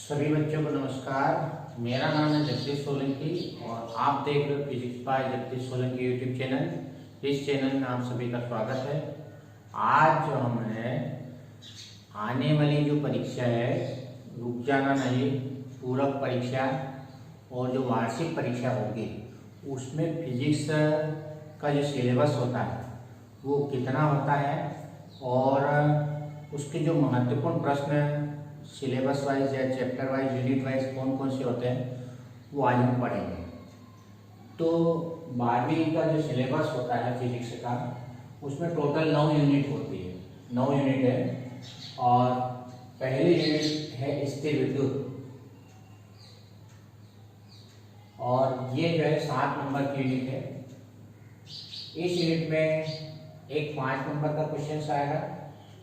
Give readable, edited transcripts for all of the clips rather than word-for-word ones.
सभी बच्चों को नमस्कार। मेरा नाम है जगदीश सोलंकी और आप देख रहे हो physics bye Jagdish Solanki YouTube channel. इस चैनल में आप सभी का स्वागत है। आज जो हमें आने वाली जो परीक्षा है, रुक जाना नहीं, पूरक परीक्षा और जो वार्षिक परीक्षा होगी उसमें फिजिक्स का जो सिलेबस होता है वो कितना होता है और उसके जो महत्वपूर्ण प्रश्न सिलेबस वाइज या चैप्टर वाइज यूनिट वाइज कौन कौन से होते हैं वो आज हम पढ़ेंगे। तो 12वीं का जो सिलेबस होता है फिजिक्स का उसमें टोटल 9 यूनिट होती है, 9 यूनिट है। और पहली यूनिट है स्थिर विद्युत और ये जो है 7 नंबर की यूनिट है। इस यूनिट में एक 5 नंबर का क्वेश्चन आएगा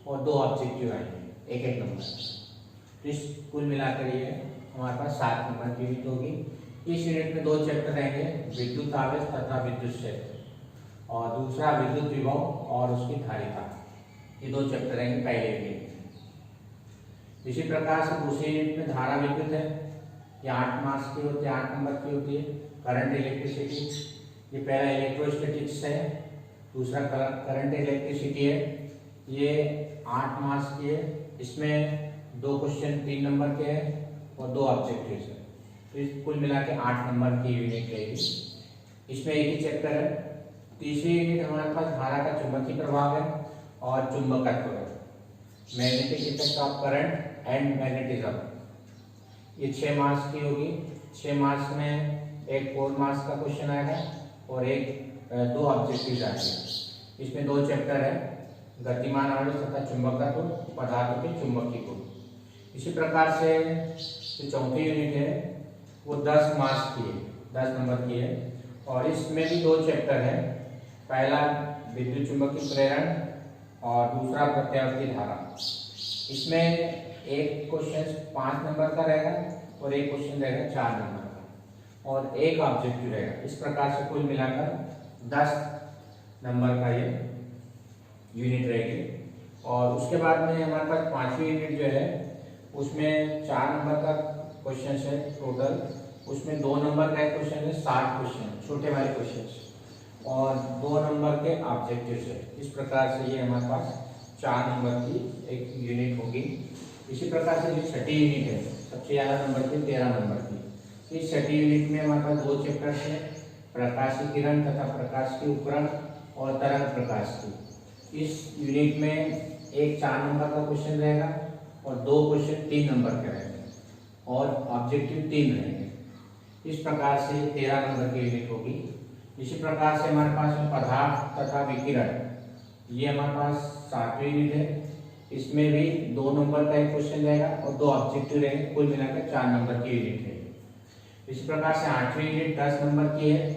और 2 ऑब्जेक्टिव आएंगे, एक नंबर। तो इस कुल मिलाकर ये हमारे पास 7 नंबर की यूनिट होगी। इस यूनिट में 2 चैप्टर रहेंगे, विद्युत आवेश तथा विद्युत क्षेत्र और दूसरा विद्युत विभव और उसकी धारिता। ये 2 चैप्टर रहेंगे पहले यूनिट में। इसी प्रकार से दूसरी यूनिट में धारा विद्युत है, ये 8 मार्क्स की होती है, 8 नंबर की होती है। करंट इलेक्ट्रिसिटी, ये पहला इलेक्ट्रोस्टैटिक्स है, दूसरा करंट इलेक्ट्रिसिटी है, ये 8 मार्क्स की है। इसमें 2 क्वेश्चन 3 नंबर के हैं और 2 ऑब्जेक्टिव है। तो इस कुल मिला के 8 नंबर की यूनिट रहेगी। इसमें एक ही चैप्टर है। तीसरी यूनिट हमारे पास धारा का चुंबकीय प्रभाव है और चुंबकत्व है, magnetic effect of current and magnetism. ये 6 मार्क्स की होगी। 6 मार्क्स में एक 4 मार्क्स का क्वेश्चन आएगा और 2 ऑब्जेक्टिव आएंगे। इसमें 2 चैप्टर है, गतिमान आवेश तथा चुंबकत्व, पदार्थों के चुंबकीय गुण। इसी प्रकार से जो चौथी यूनिट है वो 10 मार्क्स की है, 10 नंबर की है और इसमें भी 2 चैप्टर है, पहला विद्युत चुंबकीय प्रेरण और दूसरा प्रत्यावर्ती धारा। इसमें एक क्वेश्चन 5 नंबर का रहेगा और एक क्वेश्चन रहेगा 4 नंबर का और एक ऑब्जेक्टिव रहेगा। इस प्रकार से कुल मिलाकर 10 नंबर का ये यूनिट रहेगी। और उसके बाद में हमारे पास 5वीं यूनिट जो है उसमें 4 नंबर का क्वेश्चन है टोटल। उसमें 2 नंबर का एक क्वेश्चन है, 60 क्वेश्चन छोटे वाले क्वेश्चन और 2 नंबर के ऑब्जेक्टिव है। इस प्रकार से ये हमारे पास 4 नंबर की एक यूनिट होगी। इसी प्रकार से जो छठी यूनिट है सबसे ज़्यादा नंबर की 13 नंबर की। इस छठी यूनिट में हमारे पास 2 चैप्टर है, प्रकाश की किरण तथा प्रकाश की उपकरण और तरंग प्रकाश की। इस यूनिट में एक 4 नंबर का क्वेश्चन रहेगा और 2 क्वेश्चन 3 नंबर के रहेंगे और ऑब्जेक्टिव 3 रहेंगे। इस प्रकार से 13 नंबर की यूनिट होगी। इसी प्रकार से हमारे पास पदार्थ तथा विकिरण, ये हमारे पास 7वीं यूनिट है। इसमें भी 2 नंबर का एक क्वेश्चन रहेगा और 2 ऑब्जेक्टिव रहेंगे, कुल मिलाकर 4 नंबर की यूनिट है। इसी प्रकार से 8वीं यूनिट 10 नंबर की है।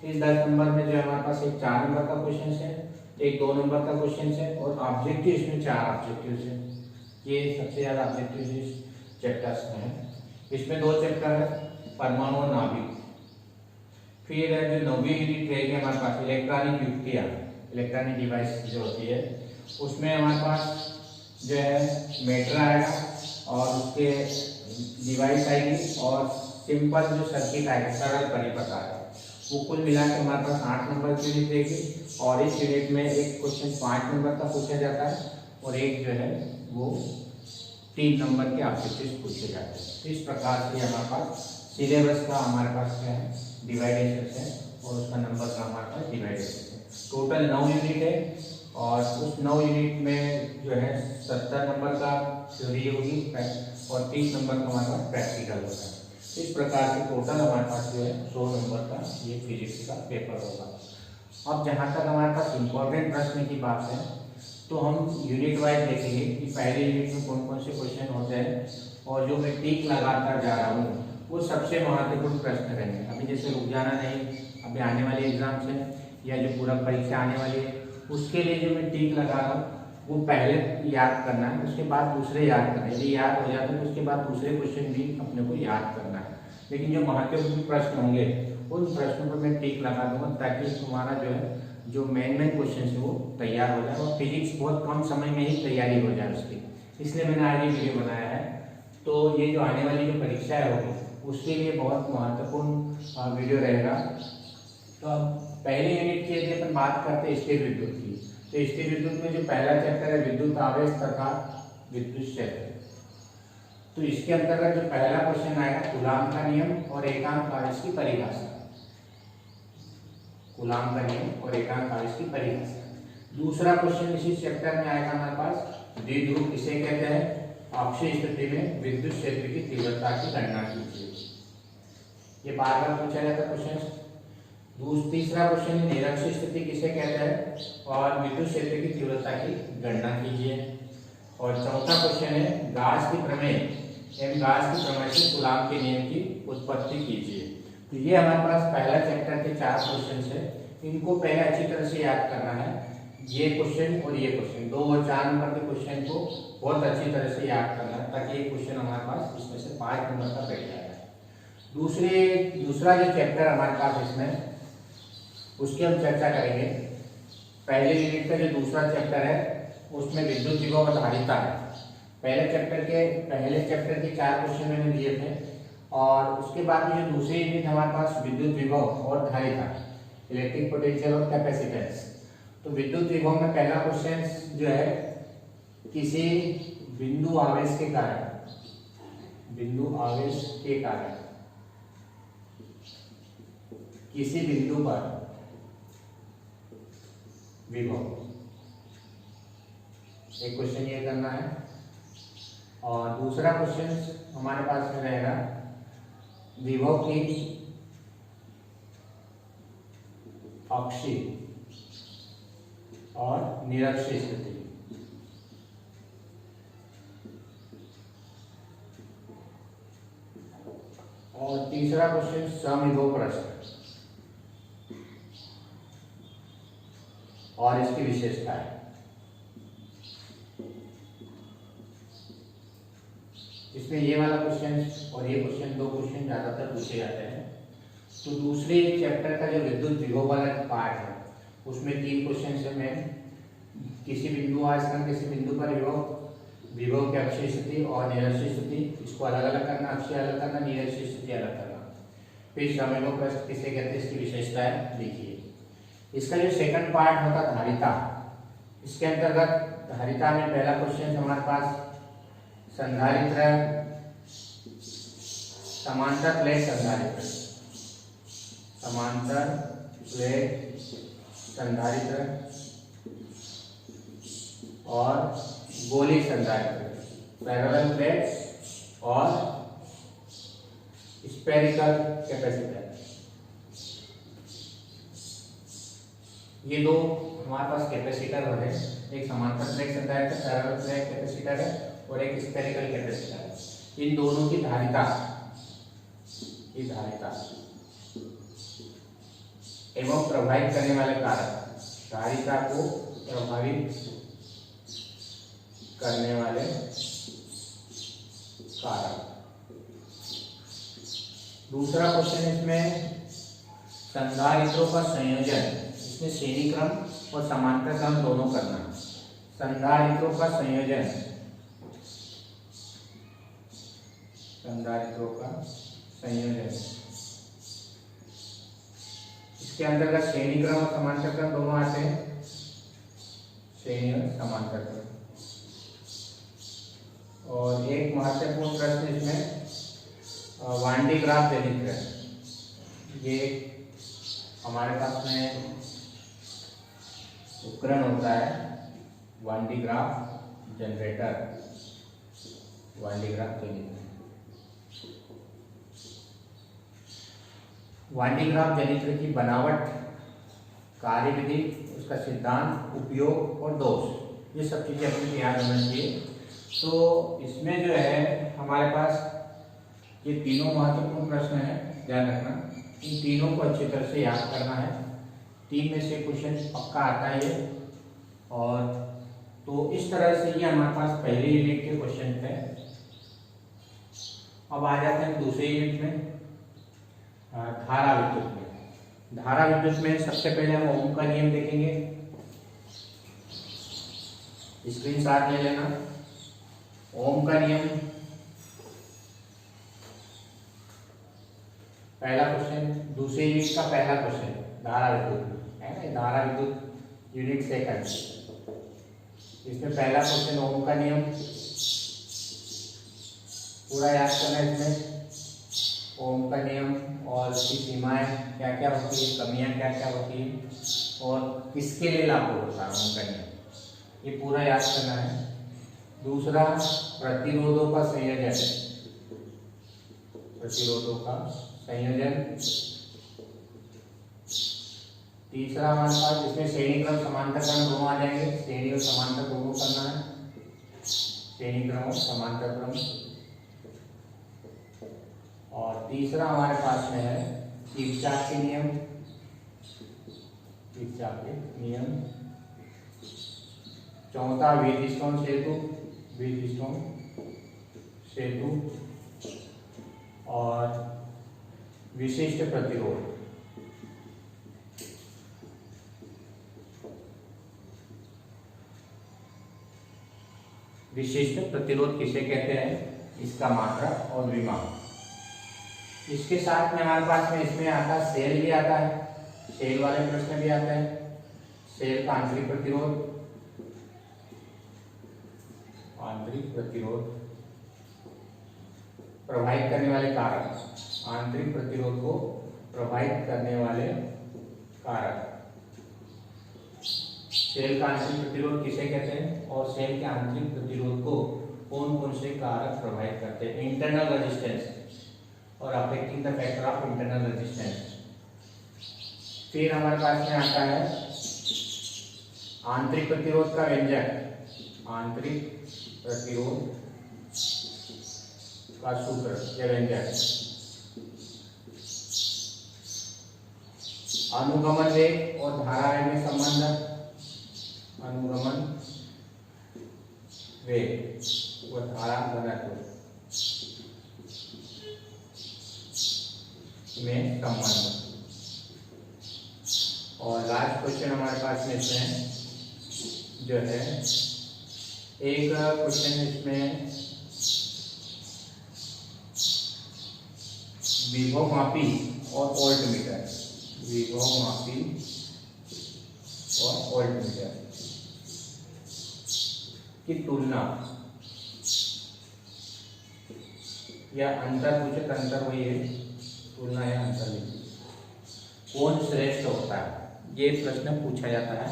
इस 10 नंबर में जो हमारे पास एक 4 नंबर का क्वेश्चन है, एक 2 नंबर का क्वेश्चन है और ऑब्जेक्टिव इसमें 4 ऑब्जेक्टिव है। ये सबसे ज्यादा ऑब्जेक्टिव इस चैप्टर्स में है। इसमें 2 चैप्टर है, परमाणु और नाभिक। फिर जो 9वीं यूनिट रहेगी हमारे पास इलेक्ट्रॉनिक युक्तियाँ, इलेक्ट्रॉनिक डिवाइस जो होती है, उसमें हमारे पास जो है मीटर आएगा और उसके डिवाइस आएगी और सिंपल जो सर्किट आएगा, सरल परिपथ आएगा। वो कुल मिला के हमारे पास 8 नंबर की यूनिट रहेगी और इस यूनिट में एक क्वेश्चन 5 नंबर का पूछा जाता है और एक जो है वो 3 नंबर के ऑब्जेक्टिव पूछे जाते हैं। तो इस प्रकार से हमारे पास सिलेबस का हमारे पास क्या है डिवाइडेशन है और उसका नंबर का हमारे पास डिवाइडेशन है। टोटल 9 यूनिट है और उस 9 यूनिट में जो है 70 नंबर का थ्योरी होगी और 30 नंबर का हमारे पास प्रैक्टिकल होगा। इस प्रकार से टोटल हमारे पास जो है 100 नंबर का ये फिजिक्स का पेपर होगा। अब जहाँ तक हमारे पास इम्पोर्टेंट प्रश्न की बात है तो हम यूनिट वाइज देखेंगे कि पहले यूनिट में कौन कौन से क्वेश्चन होते हैं और जो मैं टिक लगाता जा रहा हूँ वो सबसे महत्वपूर्ण प्रश्न रहेंगे। अभी जैसे रुक जाना नहीं, अभी आने वाले एग्जाम्स हैं या जो पूरा परीक्षा आने वाली है उसके लिए जो मैं टिक लगा रहा हूँ वो पहले याद करना है, उसके बाद दूसरे याद करना है। यदि याद हो जाते हैं तो उसके बाद दूसरे क्वेश्चन भी अपने को याद करना है। लेकिन जो महत्वपूर्ण प्रश्न होंगे उन प्रश्नों पर मैं टिक लगा दूंगा ताकि तुम्हारा जो है जो मेन क्वेश्चन है वो तैयार हो जाए और फिजिक्स बहुत कम समय में ही तैयारी हो जाए उसकी। इसलिए मैंने आज ये वीडियो बनाया है तो ये जो आने वाली जो परीक्षा होगी उसके लिए बहुत महत्वपूर्ण वीडियो रहेगा। तो अब पहले यूनिट की यदि अपन बात करते हैं स्थिर विद्युत की, तो स्थिर विद्युत में जो पहला चैप्टर है विद्युत आवेश तथा विद्युत क्षेत्र, तो इसके अंतर्गत जो पहला क्वेश्चन आएगा कूलाम का नियम और एकांक आवेश की परिभाषा। कूलाम का नियम और एकांक आवेश की परिभाषा। दूसरा क्वेश्चन इसी चैप्टर में आएगा हमारे पास द्विध्रुव किसे कहते हैं, अक्षीय स्थिति में विद्युत क्षेत्र की तीव्रता की गणना कीजिए। ये बार बार पूछा जाता है क्वेश्चन। तीसरा क्वेश्चन निरक्षीय स्थिति किसे कहते हैं और विद्युत क्षेत्र की तीव्रता की गणना कीजिए। और चौथा क्वेश्चन है गाउस की प्रमेय एवं गाउस की प्रमेय से कूलाम के नियम की उत्पत्ति कीजिए। तो ये हमारे पास पहला चैप्टर के 4 क्वेश्चन है। इनको पहले अच्छी तरह से याद करना है, ये क्वेश्चन और ये क्वेश्चन 2 और 4 नंबर के क्वेश्चन को बहुत अच्छी तरह से याद करना है ताकि ये क्वेश्चन हमारे पास इसमें से 5 नंबर का बैठ जाएगा। दूसरा जो चैप्टर हमारे पास इसमें उसकी हम चर्चा करेंगे। पहले यूनिट का जो दूसरा चैप्टर है उसमें विद्युत विभव और धारिता है। पहले चैप्टर के 4 क्वेश्चन मैंने दिए थे और उसके बाद में जो दूसरी यूनिट हमारे पास विद्युत विभव और धारिता, इलेक्ट्रिक पोटेंशियल और कैपेसिटेंस। तो विद्युत विभव में पहला क्वेश्चन जो है किसी बिंदु आवेश के कारण किसी बिंदु पर विभव, एक क्वेश्चन ये करना है। और दूसरा क्वेश्चन हमारे पास में रहेगा विभव की अक्षीय और निरक्षीय स्थिति। और तीसरा क्वेश्चन समविभव प्रश्न और इसकी विशेषता है। इसमें ये वाला क्वेश्चन और ये क्वेश्चन 2 क्वेश्चन ज्यादातर पूछे जाते हैं। तो दूसरे चैप्टर का जो विद्युत विभव वाला पार्ट है उसमें 3 क्वेश्चन है। मैं किसी बिंदु किसी बिंदु पर विभव की अक्षीय स्थिति और निरक्षीय स्थिति, इसको अलग अलग करना, अक्षीय अलग करना, निरक्षीय स्थिति अलग करना। फिर समविभव प्रश्न किसे कहते हैं, इसकी विशेषताएं लिखिए। इसका जो सेकंड पार्ट होता है धारिता, इसके अंतर्गत धारिता में पहला क्वेश्चन हमारे पास संधारित्र, समांतर प्लेट संधारित्र, समांतर प्लेट संधारित्र और गोली संधारित्र, पैरेलल प्लेट और स्फेरिकल कैपेसिटर। ये 2 हमारे पास कैपेसिटर होते हैं, एक समांतर प्लेट संधारित्र पैरेलल प्लेट कैपेसिटर है और एक स्फेरिकल कैपेसिटर है। इन दोनों की धारिता एवं प्रभावित करने वाले कारक, धारिता को प्रभावित करने वाले कारक। दूसरा क्वेश्चन इसमें संधारित्रों का संयोजन, इसमें श्रेणी क्रम और समांतर क्रम दोनों करना। संधारित्रों का संयोजन, इसके अंतर्गत श्रेणी क्रम और समांतर क्रम दोनों आते हैं, श्रेणी और समांतर क्रम। और एक महत्वपूर्ण प्रश्न इसमें वान डी ग्राफ जनित्र, ये हमारे पास में उपकरण होता है वान डी ग्राफ जनरेटर, वान डी ग्राफ जनित्र। वान डी ग्राफ जनित्र की बनावट, कार्यविधि, उसका सिद्धांत, उपयोग और दोष, ये सब चीजें अपने ध्यान होना चाहिए। तो इसमें जो है हमारे पास ये तीनों महत्वपूर्ण प्रश्न है, ध्यान रखना। इन तीनों को अच्छी तरह से याद करना है। 3 में से क्वेश्चन पक्का आता है ये। और तो इस तरह से ये हमारे पास पहले यूनिट के क्वेश्चन थे। अब आ जाते हैं दूसरे यूनिट में, धारा विद्युत में। धारा विद्युत में सबसे पहले हम ओम का नियम देखेंगे। स्क्रीनशॉट ले लेना। ओम का नियम पहला क्वेश्चन दूसरी यूनिट का पहला क्वेश्चन धारा विद्युत है ना, धारा विद्युत यूनिट सेकंड। इसमें पहला क्वेश्चन ओम का नियम पूरा याद करना है। इसमें ओम का नियम और उसकी सीमाएं क्या क्या होती है, कमियां क्या क्या होती है और किसके लिए लागू होता है ओम का नियम, ये पूरा याद करना है। दूसरा प्रतिरोधों का संयोजन, प्रतिरोधों का संयोजन। तीसरा हमारे पास इसमें श्रेणी क्रम समांतर क्रम दोनों आ जाएंगे, श्रेणी और समांतर दोनों करना है, श्रेणी क्रम और समांतर क्रम। और तीसरा हमारे पास में है किरचॉफ के नियम, किरचॉफ के नियम। चौथा व्हीटस्टोन सेतु, व्हीटस्टोन सेतु और विशिष्ट प्रतिरोध। विशिष्ट प्रतिरोध किसे कहते हैं, इसका मात्रा और विमाप। इसके साथ में हमारे पास में इसमें आता है सेल भी आता है, सेल वाले प्रश्न भी आते हैं। सेल का आंतरिक प्रतिरोध, आंतरिक प्रतिरोध प्रभावित करने वाले कारक, आंतरिक प्रतिरोध को प्रभावित करने वाले कारक। सेल का आंतरिक प्रतिरोध किसे कहते हैं और सेल के आंतरिक प्रतिरोध को कौन कौन से कारक प्रभावित करते हैं। इंटरनल रेजिस्टेंस और affecting the factor of internal resistance. फिर हमारे पास में आता है आंतरिक प्रतिरोध का व्यंजक, आंतरिक प्रतिरोध का सूत्र या व्यंजक। अनुगमन वेग और धारा वेग में संबंध, अनुगमन वेग और धारा घनत्व में संबंध। और लास्ट क्वेश्चन हमारे पास में इसमें जो है एक क्वेश्चन इसमें विभव मापी और वोल्ट मीटर, विभव मापी और वोल्ट मीटर की तुलना या अंतर पूछे तो अंतर वही है, तुलना या अंतर लिखिए, कौन श्रेष्ठ होता है, ये प्रश्न पूछा जाता है।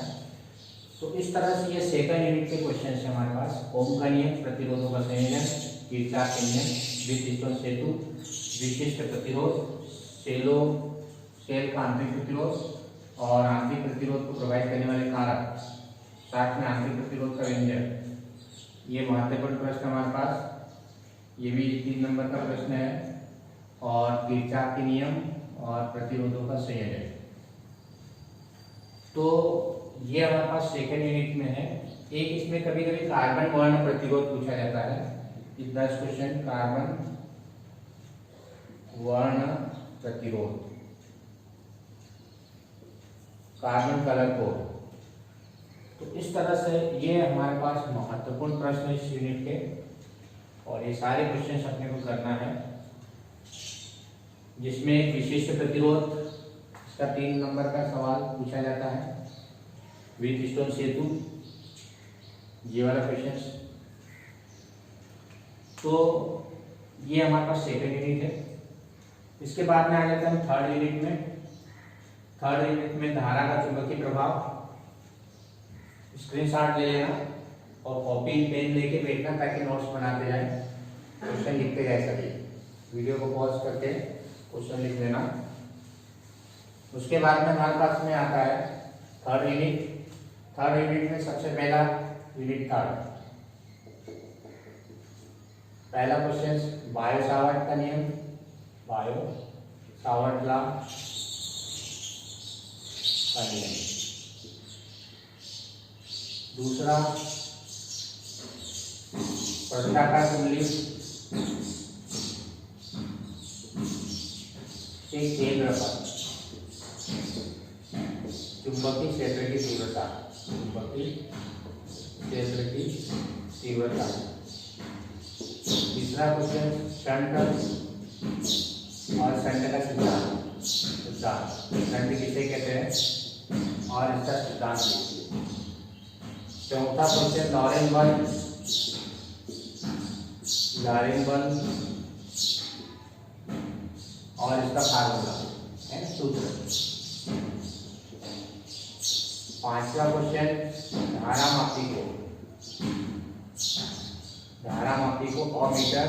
तो इस तरह से ये सेकंड यूनिट के क्वेश्चन है हमारे पास। ओम का नियम, प्रतिरोधों का संयोजन, किरचॉफ के नियम, व्हीटस्टोन सेतु, विशिष्ट प्रतिरोध, सेल का आंतरिक प्रतिरोध और आंतरिक प्रतिरोध को प्रभावित करने वाले कारक, साथ में आंतरिक प्रतिरोध का व्यंजक। ये महत्वपूर्ण प्रश्न हमारे पास, ये भी 3 नंबर का प्रश्न है। और किरचॉफ के नियम और प्रतिरोधों का संयोजन। तो ये हमारे पास सेकंड यूनिट में है। एक इसमें कभी कभी कार्बन वर्ण प्रतिरोध पूछा जाता है, 10 क्वेश्चन कार्बन वर्ण प्रतिरोध, कार्बन कलर कोड। तो इस तरह से ये हमारे पास महत्वपूर्ण प्रश्न इस यूनिट के, और ये सारे क्वेश्चन अपने को करना है, जिसमें विशिष्ट प्रतिरोध इसका 3 नंबर का सवाल पूछा जाता है, व्हीटस्टोन सेतु, ये वाला क्वेश्चन। तो ये हमारे पास सेकंड यूनिट है। इसके बाद में आ जाता है थर्ड यूनिट में। थर्ड यूनिट में धारा का चुंबकीय प्रभाव। स्क्रीनशॉट ले लेना और कॉपी पेन लेके बैठना ताकि नोट्स बनाते जाए, क्वेश्चन लिखते जाए सभी। वीडियो को पॉज करके क्वेश्चन लिख लेना। उसके बाद में हमारे पास में आता है थर्ड यूनिट। थर्ड यूनिट में सबसे पहला यूनिट थर्ड, पहला क्वेश्चन बायो सावर्ट का नियम, बायो सावर्ट लॉ का नियम। दूसरा प्रत्याकार कुंडली के केंद्र पर चुंबकीय क्षेत्र की तीव्रता, चुंबकीय क्षेत्र की तीव्रता। तीसरा क्वेश्चन शंट और संड का सिद्धांत, संड किसे कहते हैं और इसका सिद्धांत लिखिए। चौथा क्वेश्चन लॉरेंट और इसका फार्मूला है सूत्र। पांचवा क्वेश्चन धारा मापी को अमीटर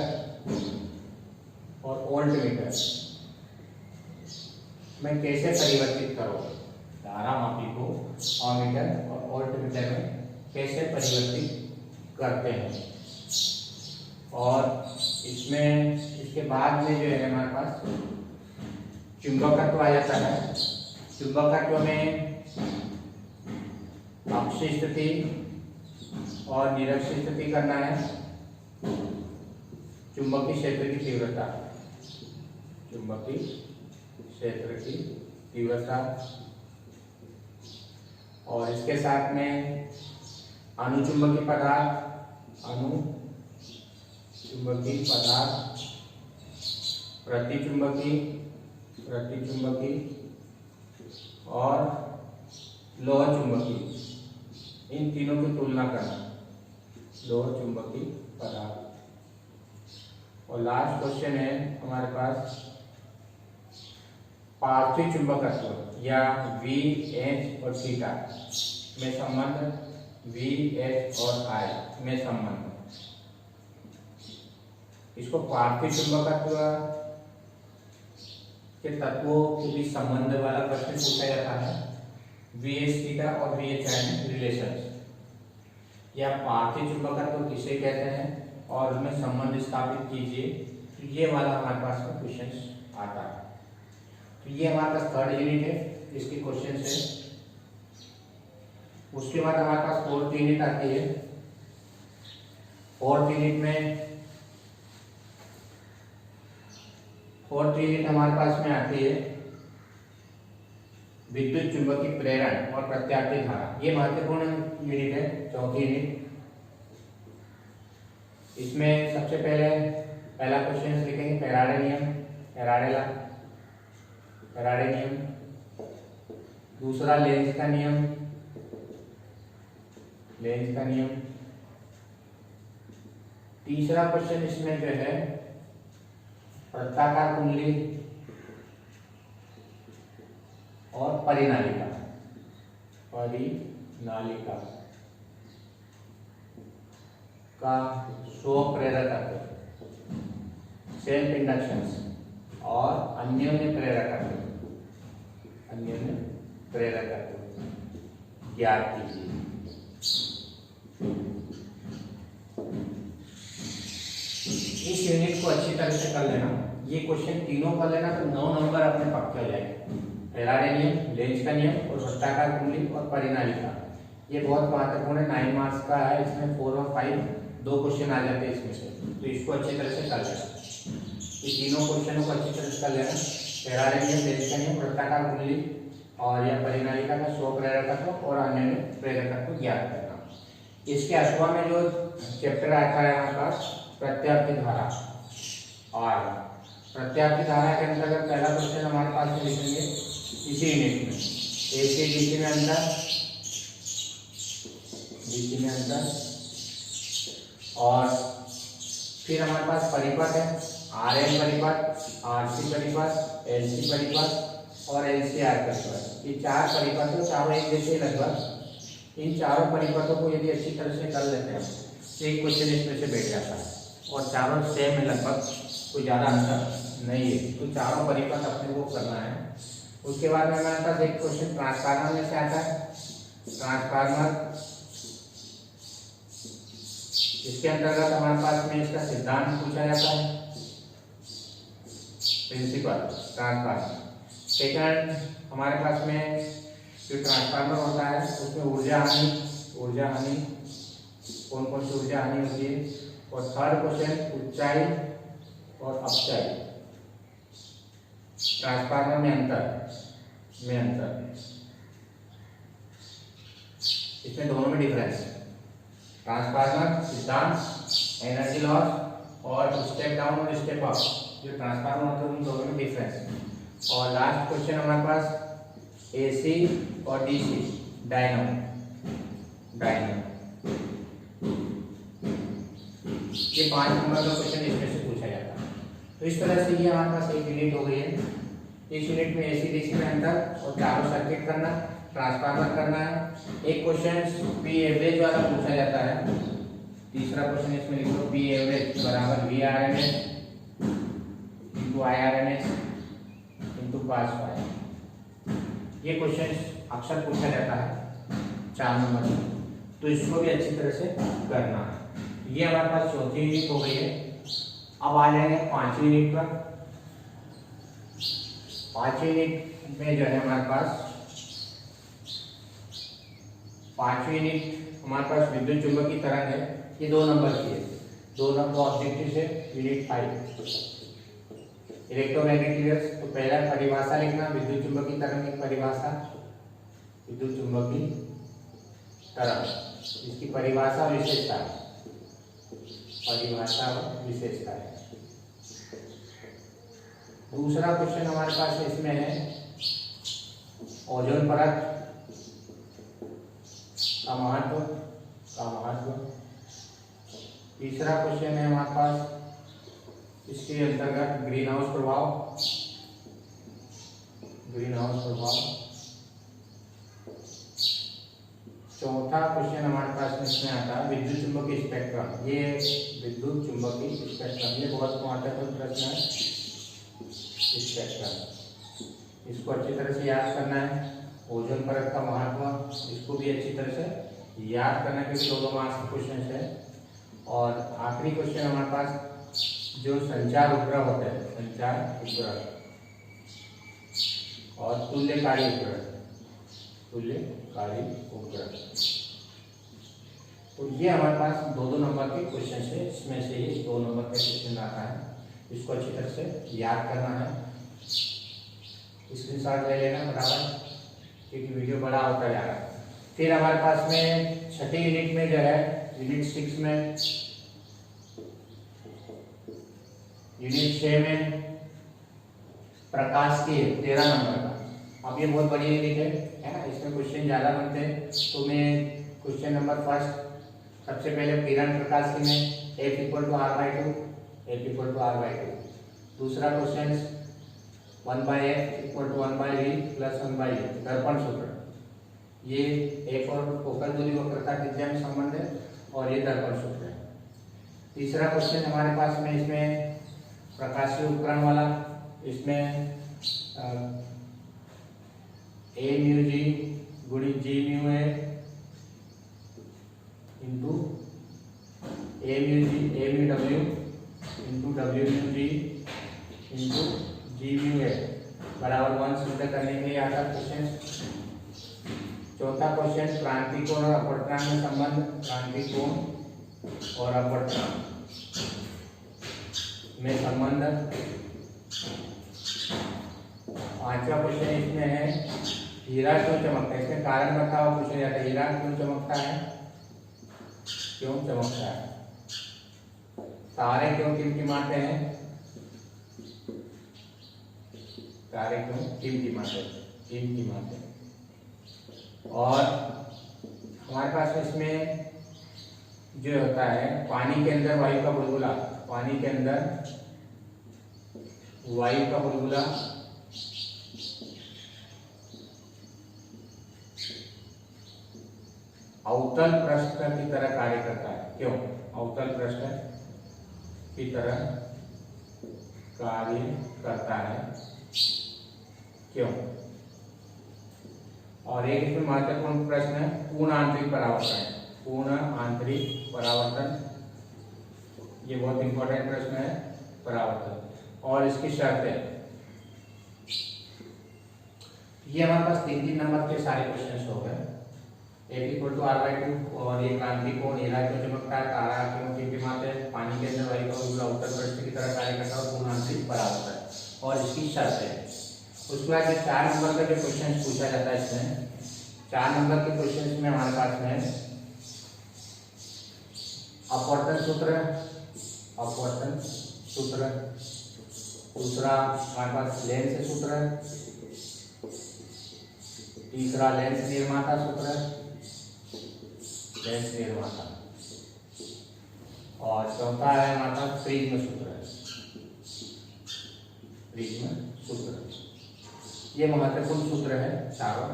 और वोल्ट मीटर में कैसे परिवर्तित करो। धारा मापी को अमीटर और वोल्ट मीटर में कैसे परिवर्तित करते हैं। और इसमें इसके बाद में जो है हमारे पास चुंबकत्व आ जाता है। चुंबकत्व में अक्षीय स्थिति और निरक्षीय स्थिति करना है। चुंबकीय क्षेत्र की तीव्रता, चुंबकीय क्षेत्र की तीव्रता, और इसके साथ में अनुचुंबकीय पदार्थ, प्रतिचुंबकीय और लोह चुंबकीय, इन तीनों की तुलना करना, लोह चुंबकीय पदार्थ। और लास्ट क्वेश्चन है हमारे पास पार्थिव चुंबकत्व या VH और थीटा में संबंध, VH और I में संबंध। इसको पार्थिव चुंबकत्व के तत्वों के बीच संबंध वाला प्रश्न पूछा जाता है। VH थीटा और VH I में रिलेशन, या पार्थिव चुंबकत्व किसे कहते हैं और उसमें संबंध स्थापित कीजिए। तो ये वाला हमारे पास में क्वेश्चन आता है। तो ये हमारे पास थर्ड यूनिट है, इसके क्वेश्चन है। उसके बाद हमारे पास फोर्थ यूनिट आती है। फोर्थ यूनिट हमारे पास में आती है विद्युत चुंबकीय प्रेरण और प्रत्यावर्ती धारा। ये महत्वपूर्ण यूनिट है, चौथी यूनिट। इसमें सबसे पहला क्वेश्चन लिखेंगे फैराडे नियम, फैराडे नियम। दूसरा लेंज का नियम, तीसरा क्वेश्चन इसमें जो है वृत्ताकार कुंडली और परिनालिका का स्वप्रेरकत्व, सेल्फ इंडक्शंस, और अन्योन्य प्रेरकत्व ज्ञात कीजिए। इस यूनिट को अच्छी तरह से कर लेना। ये क्वेश्चन तीनों कर लेना तो 9 नंबर अपने पक्के हो जाएंगे। फैराडे नियम, लेंज का नियम और वृत्ताकार कुंडली और परिनालिका, ये बहुत महत्वपूर्ण है। 9 मार्क्स का है, इसमें 4 और 5 2 क्वेश्चन आ जाते हैं इसमें से। तो इसको अच्छी तरह से कर लेना, ये तीनों क्वेश्चनों को अच्छी तरह से कर लेना। फैराडे नियम, लेंज का नियम, वृत्ताकार कुंडली और या परिनालिका का स्वप्रेरकत्व और अन्य प्रेरकत्व ज्ञात करना। इसके अथवा में जो चैप्टर आता है हमारे पास प्रत्यावर्ती धारा, और प्रत्यावर्ती धारा के अंतर्गत पहला क्वेश्चन हमारे पास में लिखेंगे इसी यूनिट में AC DC में अंतर, और फिर हमारे पास परिपथ है RM परिपथ, RC परिपथ, LC परिपथ और LCR परिपथ। ये 4 परिपथ है, चारों एक जैसे लगभग। इन चारों परिपथों को यदि अच्छी तरह से कर लेते हैं तो एक क्वेश्चन इसमें से बैठ जाता है, और चारों सेम है लगभग, कोई ज़्यादा अंतर नहीं है। तो चारों परिपथ अपने को करना है। उसके बाद में हमारे पास एक क्वेश्चन ट्रांसफार्मर में से आता है। ट्रांसफार्मर, इसके अंतर्गत हमारे पास में इसका सिद्धांत पूछा जाता है, प्रिंसिपल ट्रांसफार्मर। सेकंड हमारे पास में जो ट्रांसफार्मर होता है उसमें ऊर्जा हानि, कौन कौन सी ऊर्जा हानि होती है। और थर्ड क्वेश्चन ऊंचाई और अपचाई, ट्रांसफार्मर में अंतर, इसमें दोनों में डिफरेंस। ट्रांसफार्मर सिद्धांत, एनर्जी लॉस और स्टेप डाउन और स्टेप अप, जो ट्रांसफार्मर होता है उन दोनों में डिफरेंस। और लास्ट क्वेश्चन हमारे पास एसी और डीसी डायनामो ये 5 नंबर का क्वेश्चन इसमें से पूछा जाता है। तो इस तरह से ये हमारे पास एक यूनिट हो गई है। इस यूनिट में एसी डीसी में अंतर और चारों सर्किट करना, ट्रांसफार्मर करना है। एक क्वेश्चन पी एवरेज वाला पूछा जाता है। तीसरा क्वेश्चन इसमें लिखो पी एवरेज बराबर V R M S into I R M S into पास वाई। ये क्वेश्चन अक्सर पूछा जाता है 4 नंबर में, तो इसको भी अच्छी तरह से करना है। ये हमारे पास चौथी यूनिट हो गई है। अब आ जाएंगे 5वीं यूनिट पर। 5वीं यूनिट में जो है हमारे पास 5वीं यूनिट हमारे पास विद्युत चुंबकीय तरंग है। ये 2 नंबर की है। 2 नंबर ऑब्जेक्टिव से यूनिट 5 इलेक्ट्रोमैग्नेटिक वेव्स। तो पहला परिभाषा लिखना, विद्युत चुंबकीय तरंग की परिभाषा, विद्युत चुंबकीय तरंग, इसकी परिभाषा और विशेषता, परिभाषा और विशेषता है। दूसरा क्वेश्चन हमारे पास इसमें है ओजोन परत का महत्व। तीसरा क्वेश्चन है हमारे पास इसके अंतर्गत ग्रीन हाउस प्रभाव। चौथा क्वेश्चन हमारे पास इसमें आता है विद्युत चुंबकीय स्पेक्ट्रम। ये विद्युत चुंबकीय स्पेक्ट्रम, ये बहुत महत्वपूर्ण प्रश्न है। स्पेक्ट्रम इसको अच्छी तरह से याद करना है। ओजोन परत का महत्व, इसको भी अच्छी तरह से याद करना है क्योंकि 2 मार्क्स के क्वेश्चन है। और आखिरी क्वेश्चन हमारे पास जो संचार उपग्रह होते हैं, संचार उपग्रह और तुल्यकारी उपग्रह, तो ये हमारे पास 2 नंबर के क्वेश्चन है। इसमें से ये 2 नंबर का क्वेश्चन आता है, इसको अच्छी तरह से याद करना है। स्क्रीनशॉट ले लेना बराबर, क्योंकि वीडियो बड़ा होता जा रहा है। फिर हमारे पास में 6ठी यूनिट में जो है यूनिट 6 में, यूनिट 6 में प्रकाश की 13 नंबर का। अब ये बहुत बड़ी यूनिट है ना, इसमें क्वेश्चन ज़्यादा बनते हैं। तो मैं क्वेश्चन नंबर फर्स्ट सबसे पहले किरण प्रकाश की में F = R/2। दूसरा क्वेश्चन 1/F = 1/V + 1/U दर्पण सूत्र। ये F और फोकल दूरी वक्रता त्रिज्या में संबंध है और ये दर्पण सूत्र है। तीसरा क्वेश्चन हमारे पास में इसमें प्रकाशीय उपकरण वाला, इसमें A म्यू G गुणित G mu A into A mu W into W mu G into G mu A बराबर 1 सिद्ध करने के लिए आता क्वेश्चन। चौथा क्वेश्चन क्रांतिकोण और अपवर्तनांक में संबंध, क्रांतिकोण और अपवर्तनांक में संबंध। पांचवा क्वेश्चन इसमें है हीरा क्यों चमकता है, इसमें कारण बताओ पूछा जाता है। हीरा क्यों चमकता है, तारे क्यों टिमटिमाते हैं, तारे क्यों टिमटिमाते हैं। और हमारे पास इसमें जो होता है पानी के अंदर वायु का बुलबुला, पानी के अंदर वायु का बुलबुला अवतल पृष्ठ की तरह कार्य करता है। क्यों अवतल पृष्ठ की तरह कार्य करता है, क्यों। और एक इसमें महत्वपूर्ण प्रश्न है पूर्ण आंतरिक परावर्तन। ये बहुत इंपॉर्टेंट प्रश्न है परावर्तन और इसकी शर्तें। ये हमारे पास 3 नंबर के सारे क्वेश्चन हो गए। F = R/2 और ये क्रांतिकोण, हीरा क्यों चमकता है, तारा क्यों टिमटिमाते हैं, पानी के अंदर वायु का बुलबुला उत्तर पृष्ठ की तरह कार्य करता है और पूर्ण आंतरिक परावर्तन और इसकी शर्तें। उसके बाद 4 नंबर का जो क्वेश्चन पूछा जाता है, इसमें 4 नंबर के क्वेश्चन में हमारे पास में अपवर्तन सूत्र दूसरा हमारे पास लेंस सूत्र है, तीसरा लेंस निर्माता सूत्र है, लेंस निर्माता, और चौथा है हमारे पास प्रिज्म सूत्र है, प्रिज्म सूत्र। ये महत्वपूर्ण सूत्र है चारों।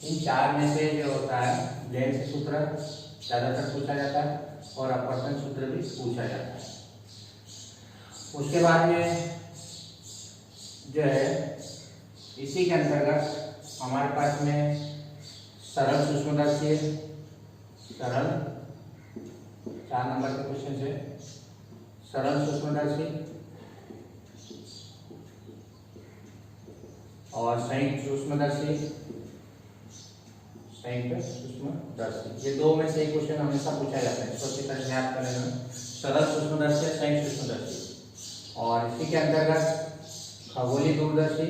इन चार में से जो होता है लेंस सूत्र ज्यादातर पूछा जाता है और अपवर्तन सूत्र भी पूछा जाता है। उसके बाद में जो है इसी के अंतर्गत हमारे पास में सरल सूक्ष्मदर्शी है, सरल 4 नंबर के क्वेश्चन से सरल सूक्ष्मदर्शी और संयुक्त सूक्ष्मदर्शी, संयुक्त सूक्ष्मदर्शी, ये दो में से एक क्वेश्चन हमेशा पूछा जाता है, इसको अच्छी तरह याद कर लेना। सरल सूक्ष्मदर्शी, संयुक्त सूक्ष्मदर्शी, और इसी के अंतर्गत खगोलीय दूरदर्शी,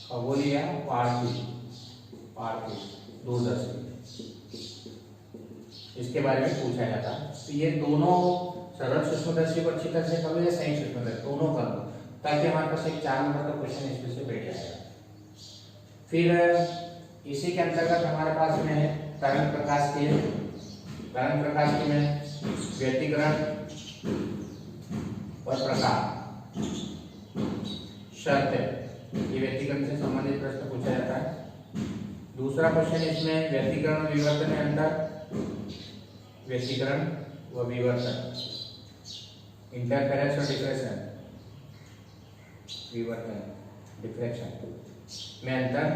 खगोलीय या पार्थिव दूरदर्शी, इसके बारे में पूछा जाता है। तो ये दोनों सरल सूक्ष्मदर्शी को अच्छी तरह से कर लो या संयुक्त सूक्ष्मदर्शी, दोनों कर लो, ताकि हमारे पास एक 4 नंबर का क्वेश्चन इसमें से बैठ जाएगा। फिर इसी के अंतर्गत हमारे पास में है तरंग प्रकाश की, तरंग प्रकाश की में व्यतिकरण और प्रकाश शर्त है, ये व्यतिकरण से संबंधित प्रश्न पूछा जाता है। दूसरा क्वेश्चन इसमें व्यतिकरण और विवर्तन में अंतर, व्यतिकरण व विवर्तन, इंटरफेरेंस और डिफ्रेक्शन, विवर्तन डिफ्रेक्शन में अंतर।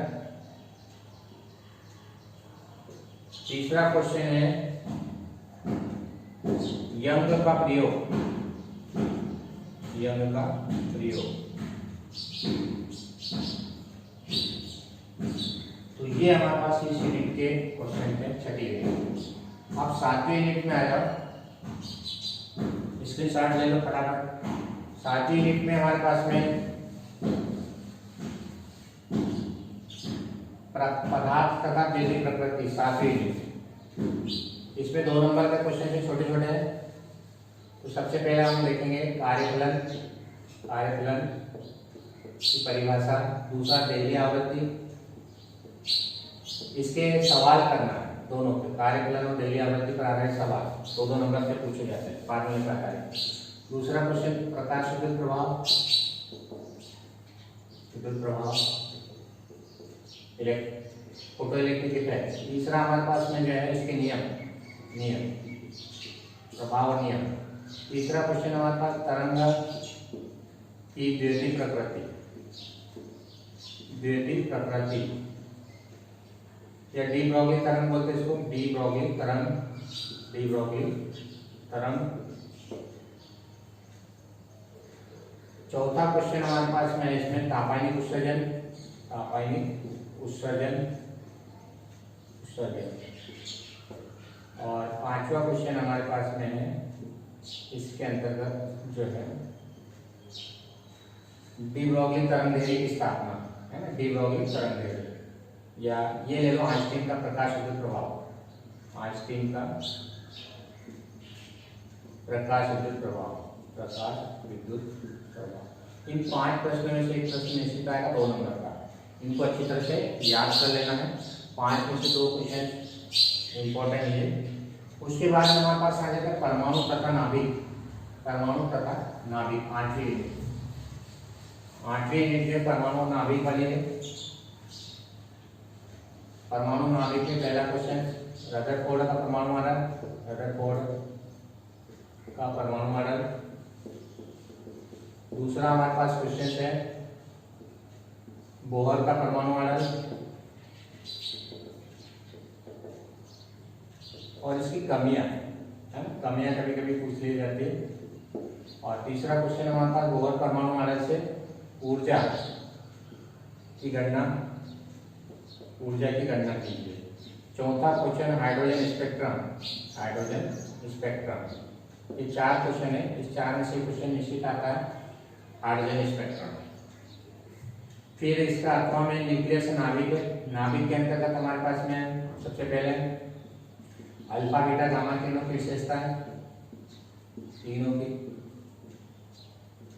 तीसरा क्वेश्चन है यंग का प्रयोग, यंग का प्रयोग। तो ये हमारे पास इस यूनिट के क्वेश्चन थे, छठी यूनिट। अब 7वीं यूनिट में आ जाओ, स्क्रीनशॉट ले लो फटाफट। 7वीं यूनिट में हमारे पास में पदार्थ तथा तेजी प्रकृति, 7वीं यूनिट। इसमें 2 नंबर के क्वेश्चन से छोटे छोटे हैं। तो सबसे पहले हम देखेंगे कार्यफलन, कार्यफलन की परिभाषा, दूसरा देहली आवृत्ति, इसके सवाल करना है दोनों के, कार्यफलन और देहली आवृत्ति पर आधारित सवाल 2 नंबर से पूछे जाते हैं फार्मूले पर आधारित। दूसरा क्वेश्चन प्रकाश विद्युत प्रभाव, विद्युत प्रभाव, फोटो इलेक्ट्रिक इफेक्ट। तीसरा हमारे पास में जो है इसके नियम, नियम प्रभाव और नियम। तीसरा क्वेश्चन हमारे पास तरंग की द्वितीय प्रकृति, द्वितीय प्रकृति या डी ब्रॉगली तरंग बोलते हैं इसको, डी ब्रॉगली तरंग, डी ब्रॉगली तरंग। चौथा क्वेश्चन हमारे पास में इसमें तापायनिक उत्सर्जन, तापायनिक उत्सर्जन, उत्सर्जन। और 5वां क्वेश्चन हमारे पास में है इसके अंतर्गत जो है डी ब्रॉगली तरंगदैर्घ्य की स्थापना है ना, डी ब्रॉगली तरंगदैर्घ्य, या ये ले लो आइंस्टीन का प्रकाश विद्युत प्रभाव, आइंस्टीन का प्रकाश विद्युत प्रभाव, प्रकाश विद्युत प्रभाव। इन 5 प्रश्नों में से एक प्रश्न निश्चित आएगा 2 नंबर का, इनको अच्छी तरह से याद कर लेना है। 5 में से 2 क्वेश्चन इंपॉर्टेंट है। उसके बाद हमारे पास आ जाएगा परमाणु तथा नाभिक, परमाणु तथा नाभिक 8वीं यूनिट, 8वीं यूनिट में परमाणु नाभिक वाली है। परमाणु नाभिक में पहला क्वेश्चन रदरफोर्ड का परमाणु मॉडल, रदरफोर्ड का परमाणु मॉडल। दूसरा हमारे पास क्वेश्चन है बोहर का परमाणु मॉडल और इसकी कमियां है ना, कमियां कभी कभी पूछ ली जाती है। और तीसरा क्वेश्चन हमारे पास बोहर परमाणु मॉडल से ऊर्जा की गणना, ऊर्जा की गणना कीजिए। चौथा question hydrogen spectrum, hydrogen spectrum. ये 4 क्वेश्चन है, इस 4 में से क्वेश्चन निश्चित आता है हाइड्रोजन स्पेक्ट्रम। फिर इसका अथवा में न्यूक्लियस नाभिक, नाभिक के अंतर्गत हमारे पास में सबसे पहले अल्फा बीटा गामा किरणों की विशेषता है तीनों की।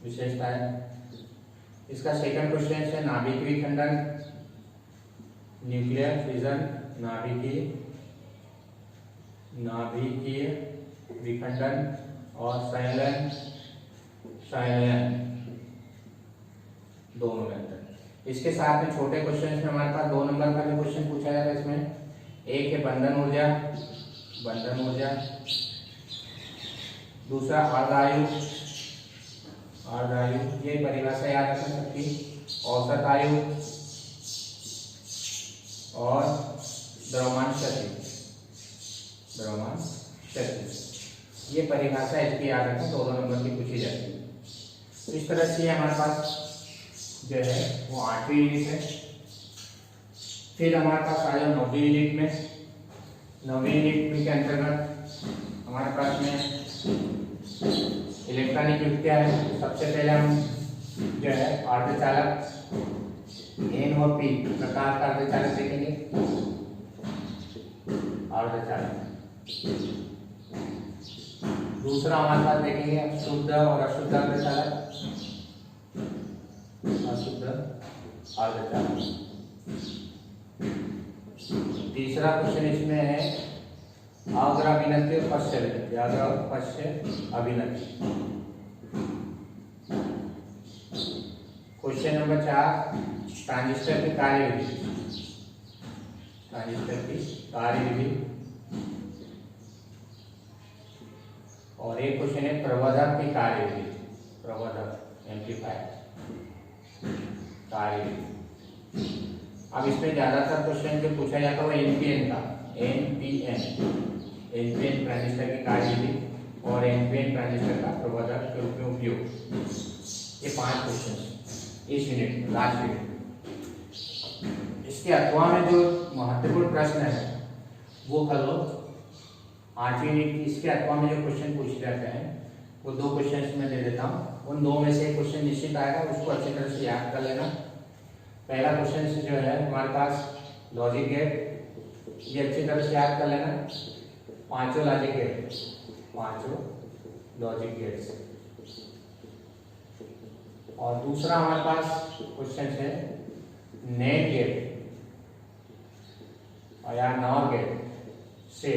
विशेषताएं। इसका सेकंड क्वेश्चन है नाभिकीय विखंडन, न्यूक्लियर फिजन, नाभिकीय विखंडन और संलयन दोनों में अंतर। इसके साथ में छोटे क्वेश्चन में हमारे पास 2 नंबर का भी क्वेश्चन पूछा जा रहा है। इसमें एक है बंधन ऊर्जा, दूसरा अर्धायु, ये परिभाषा याद रखना सकती, औसत आयु और द्रव्यमान शक्ति, ये परिभाषा इसकी याद रखें, 2 नंबर की पूछी जाती है। तो इस तरह से हमारे पास जो है वो 8वीं यूनिट है। फिर हमारे पास आ जाओ 9वीं यूनिट में। 9वीं यूनिट के अंतर्गत हमारे पास में इलेक्ट्रॉनिक युक्तियां है। सबसे पहले हम जो है अर्धचालक N और P प्रकार का अर्धचालक देखेंगे। अर्धचालक दूसरा हमारे पास देखेंगे शुद्ध और अशुद्ध अर्धचालक, तीसरा क्वेश्चन इसमें है अग्र अभिनति और पश्च अभिनति, अग्र और पश्च अभिनति। क्वेश्चन नंबर 4 ट्रांजिस्टर की कार्यविधि, और एक क्वेश्चन है प्रवर्धक की कार्यविधि, एम्पलीफायर कार्यविधि। अब इसमें ज्यादातर क्वेश्चन जो पूछा जाता है वो एनपीएन का, एनपीएन ट्रांजिस्टर की कार्यविधि और एनपीएन ट्रांजिस्टर का प्रवर्धक के रूप में उपयोग। ये 5 क्वेश्चन इस यूनिट में, लास्ट यूनिट में। इसके अथवा में जो महत्वपूर्ण प्रश्न है वो कर लो 8वीं यूनिट की। इसके अथवा में जो क्वेश्चन पूछे जाते हैं वो 2 क्वेश्चन में दे देता हूँ। उन 2 में से एक क्वेश्चन निश्चित आएगा, उसको अच्छी तरह से याद कर लेना। पहला क्वेश्चन जो है हमारे पास लॉजिक गेट, ये अच्छी तरह से याद कर लेना। 5 लॉजिक गेट्स। और दूसरा हमारे पास क्वेश्चन है नेट गेट और या नॉर गेट से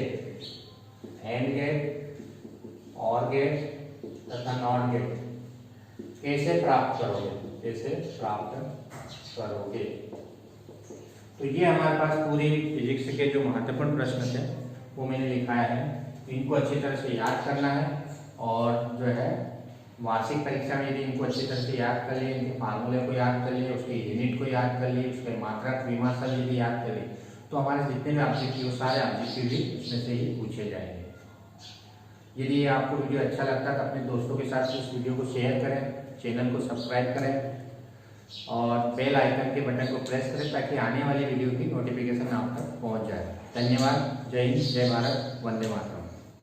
एंड गेट, और गेट तथा नॉट गेट कैसे प्राप्त करोगे। तो ये हमारे पास पूरी फिजिक्स के जो महत्वपूर्ण प्रश्न थे वो मैंने लिखाया है। इनको अच्छी तरह से याद करना है और जो है वार्षिक परीक्षा में यदि इनको अच्छी तरह से याद कर लिए, इनके फार्मूले को याद कर लिए, उसके यूनिट को याद कर लिए, उसके मात्रक विमाशा यदि याद कर लिए, तो हमारे जितने भी ऑब्जेक्टिव सारे ऑब्जेक्टिव भी इसमें से ही पूछे जाएंगे। यदि आपको वीडियो अच्छा लगता है तो अपने दोस्तों के साथ इस वीडियो को शेयर करें, चैनल को सब्सक्राइब करें और बेल आइकन के बटन को प्रेस करें ताकि आने वाली वीडियो की नोटिफिकेशन आप तक पहुंच जाए। धन्यवाद। जय हिंद, जय भारत, वंदे मातरम।